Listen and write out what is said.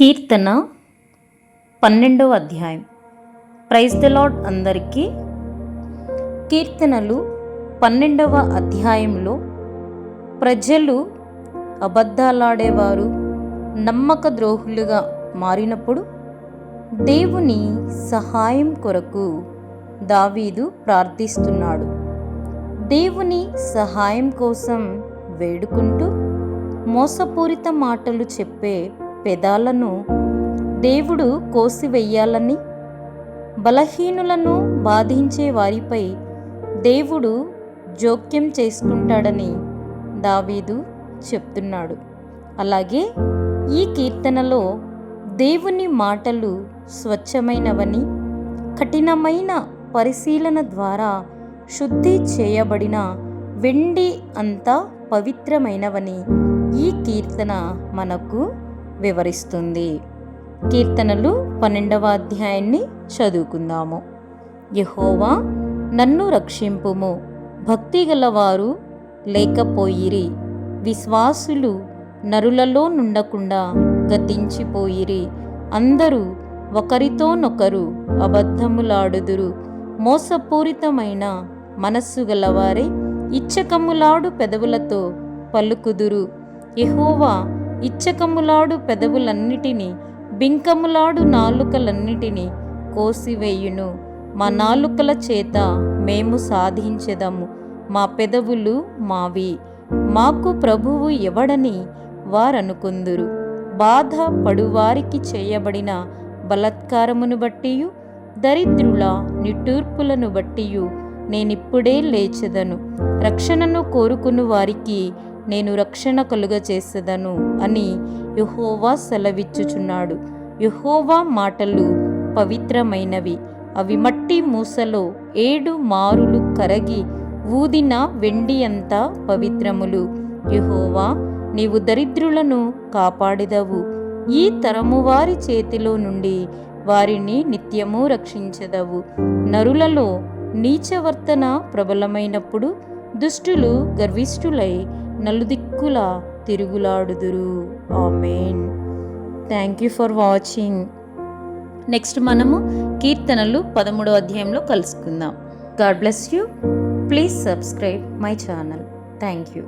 కీర్తన 12వ అధ్యాయం. Praise the lord అందరికీ. కీర్తనలు 12వ అధ్యాయంలో ప్రజలు అబద్ధాలాడేవారు, నమ్మక ద్రోహులుగా మారినప్పుడు దేవుని సహాయం కొరకు దావీదు ప్రార్థిస్తున్నాడు. దేవుని సహాయం కోసం వేడుకుంటూ మోసపూరిత మాటలు చెప్పే పెదాలను దేవుడు కోసివెయ్యాలని, బలహీనులను బాధించే వారిపై దేవుడు జోక్యం చేసుకుంటాడని దావీదు చెప్తున్నాడు. అలాగే ఈ కీర్తనలో దేవుని మాటలు స్వచ్ఛమైనవని, కఠినమైన పరిశీలన ద్వారా శుద్ధి చేయబడిన వెండి అంతా పవిత్రమైనవని ఈ కీర్తన మనకు వివరిస్తుంది. కీర్తనలు 12వ అధ్యాయాన్ని చదువుకుందాము. యెహోవా నన్ను రక్షింపుము, భక్తి గలవారు లేకపోయిరి, విశ్వాసులు నరులలో నుండకుండా గతించిపోయిరి. అందరూ ఒకరితోనొకరు అబద్ధములాడుదురు, మోసపూరితమైన మనస్సు గలవారే ఇచ్చకములాడు పెదవులతో పలుకుదురు. యెహోవా ఇచ్చకములాడు పెదవులన్నిటినీ, బింకములాడు నాలుకలన్నిటినీ కోసివేయును. మా నాలుకల చేత మేము సాధించెదము, మా పెదవులు మావి, మాకు ప్రభువు ఎవడని వారనుకుందురు. బాధ పడువారికి చేయబడిన బలాత్కారమును బట్టియు, దరిద్రుల నిట్టూర్పులను బట్టియు నేనిప్పుడే లేచెదను. రక్షణను కోరుకుని వారికి నేను రక్షణ కలుగచేసేదను అని యెహోవా సెలవిచ్చుచున్నాడు. యెహోవా మాటలు పవిత్రమైనవి, అవి మట్టి మూసలో 7 మారులు కరగి ఊదిన వెండి అంతా పవిత్రములు. యెహోవా, నీవు దరిద్రులను కాపాడెదవు, ఈ తరము వారి చేతిలో నుండి వారిని నిత్యము రక్షించెదవు. నరులలో నీచవర్తన ప్రబలమైనప్పుడు దుష్టులు గర్విష్ఠులై నలుదిక్కులా తిరుగులాడుదురు. Amen. Thank you for watching. Next మనము కీర్తనలు 13వ అధ్యాయంలో కలుసుకుందాం. God bless you. Please subscribe my channel. Thank you.